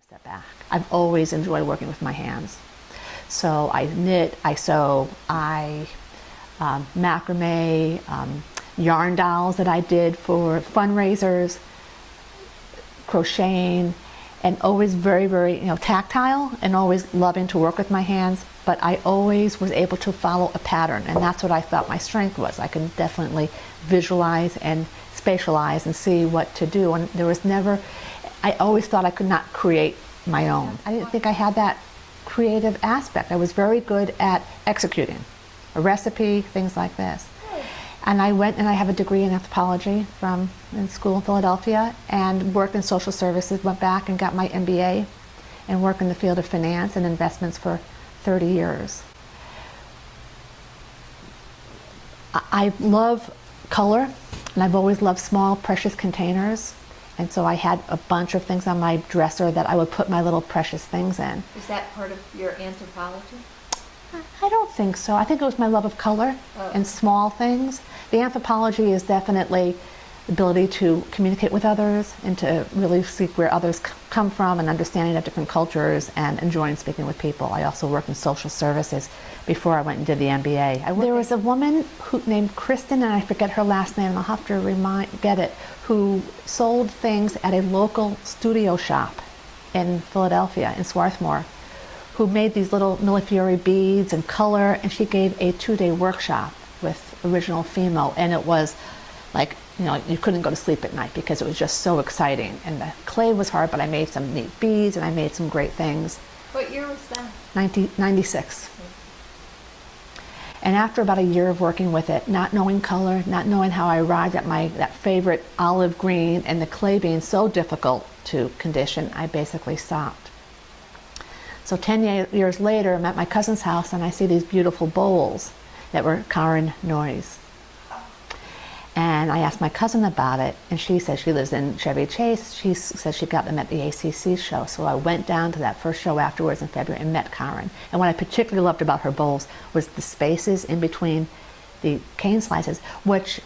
Step back. I've always enjoyed working with my hands. So I knit, I sew, I macrame, yarn dolls that I did for fundraisers, crocheting, and always very, very tactile and always loving to work with my hands. But I always was able to follow a pattern, and that's what I thought my strength was. I can definitely visualize and spatialize and see what to do. And there was never, I always thought I could not create my own. I didn't think I had that creative aspect. I was very good at executing a recipe, things like this. And I went and I have a degree in anthropology from in school in Philadelphia and worked in social services, went back and got my MBA and worked in the field of finance and investments for 30 years. I love color, and I've always loved small, precious containers. And so I had a bunch of things on my dresser that I would put my little precious things in. Is that part of your anthropology? I don't think so. I think it was my love of color and small things. The anthropology is definitely the ability to communicate with others and to really seek where others come from and understanding of different cultures and enjoying speaking with people. I also worked in social services before I went and did the MBA. There was a woman named Kristen, and I forget her last name, and I'll have to get it, who sold things at a local studio shop in Philadelphia, in Swarthmore, who made these little Millefiori beads and color, and she gave a 2-day workshop with original Fimo, and it was like, you couldn't go to sleep at night because it was just so exciting. And the clay was hard, but I made some neat beads and I made some great things. What year was that? 1996. And after about a year of working with it, not knowing color, not knowing how I arrived at that favorite olive green, and the clay being so difficult to condition, I basically stopped. So 10 years later, I'm at my cousin's house and I see these beautiful bowls that were Karin Noyes. And I asked my cousin about it, and she said she lives in Chevy Chase. She said she got them at the ACC show. So I went down to that first show afterwards in February and met Karin. And what I particularly loved about her bowls was the spaces in between the cane slices, which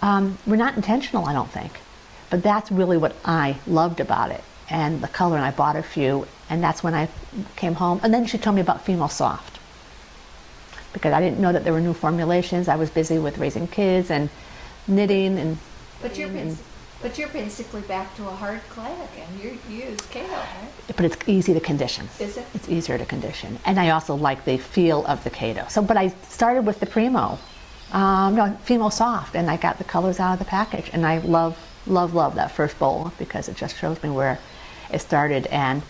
were not intentional, I don't think. But that's really what I loved about it, and the color. And I bought a few, and that's when I came home. And then she told me about Fimo Soft, because I didn't know that there were new formulations. I was busy with raising kids and knitting and. But you're basically back to a hard clay again. You use Kato, right? But it's easy to condition. Is it? It's easier to condition, and I also like the feel of the Kato. So, but I started with the Primo, Fimo Soft, and I got the colors out of the package, and I love that first bowl because it just shows me where it started, and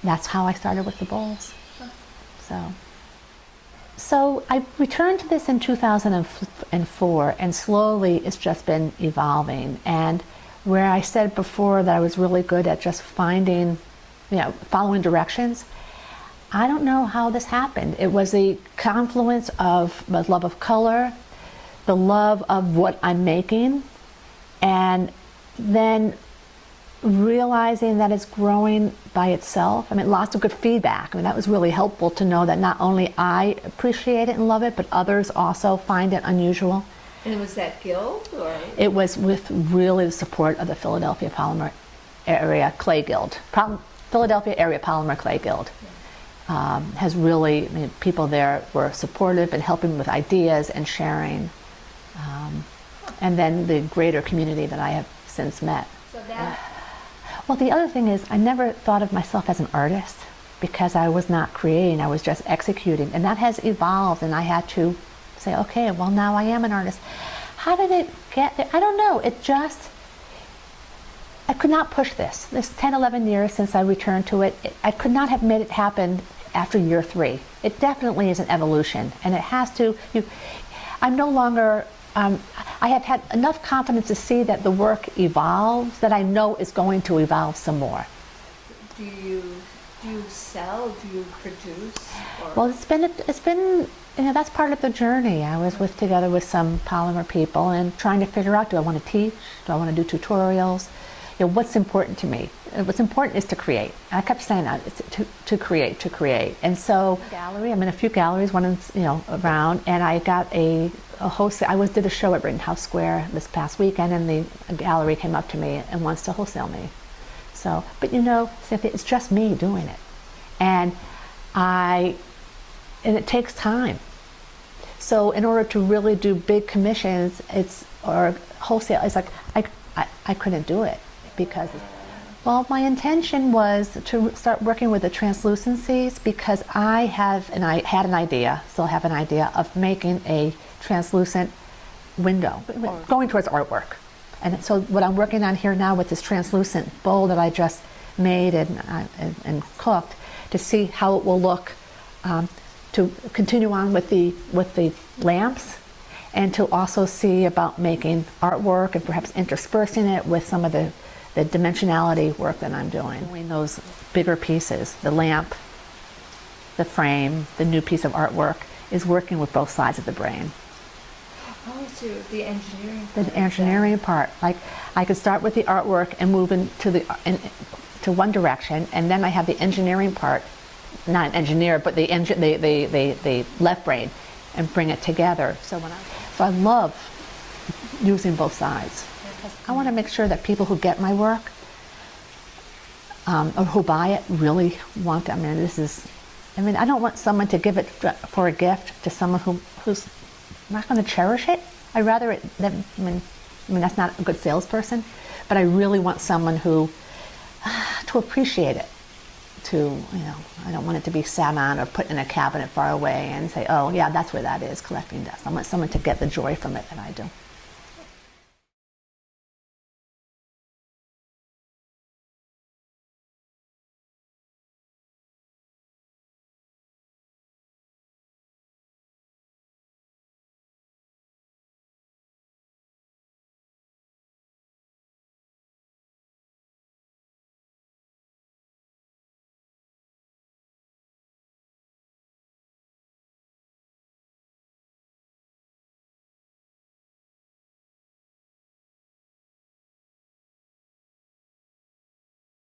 that's how I started with the bowls. Huh. So I returned to this in 2004, and slowly it's just been evolving. And where I said before that I was really good at just following directions, I don't know how this happened. It was the confluence of the love of color, the love of what I'm making, and then realizing that it's growing by itself. I mean, lots of good feedback. I mean, that was really helpful to know that not only I appreciate it and love it, but others also find it unusual. And was that guild, or? It was with really the support of the Philadelphia Polymer Area Clay Guild. Philadelphia Area Polymer Clay Guild has really, people there were supportive and helping with ideas and sharing. And then the greater community that I have since met. So that. Well, the other thing is I never thought of myself as an artist because I was not creating, I was just executing. And that has evolved, and I had to say, okay, well, now I am an artist. How did it get there? I don't know. I could not push this. This 10, 11 years since I returned to it, I could not have made it happen after year 3. It definitely is an evolution, and it has to, I'm no longer, I have had enough confidence to see that the work evolves, that I know it's going to evolve some more. Do you sell? Do you produce? Or? Well, it's been that's part of the journey. I was together with some polymer people and trying to figure out, do I want to teach? Do I want to do tutorials? What's important to me? What's important is to create. And I kept saying that, it's to create. And so, gallery, I'm in a few galleries, one is, around, and I got a host. Did a show at Rittenhouse Square this past weekend, and the gallery came up to me and wants to wholesale me. So, but Cynthia, it's just me doing it. And it takes time. So in order to really do big commissions, or wholesale, it's like, I couldn't do it because, well, my intention was to start working with the translucencies because I had an idea, still have an idea of making a translucent window, going towards artwork. And so what I'm working on here now with this translucent bowl that I just made and cooked to see how it will look, to continue on with the lamps, and to also see about making artwork and perhaps interspersing it with some of the dimensionality work that I'm doing. Doing those bigger pieces, the lamp, the frame, the new piece of artwork, is working with both sides of the brain. Oh, so the engineering part. The engineering part. Like, I could start with the artwork and move into to one direction, and then I have the engineering part, not an engineer, but the left brain, and bring it together. So I love using both sides. I want to make sure that people who get my work or who buy it really want it. I don't want someone to give it for a gift to someone who's not going to cherish it. I'd rather that's not a good salesperson, but I really want someone who to appreciate it. I don't want it to be sat on or put in a cabinet far away and say, oh yeah, that's where that is, collecting dust. I want someone to get the joy from it that I do.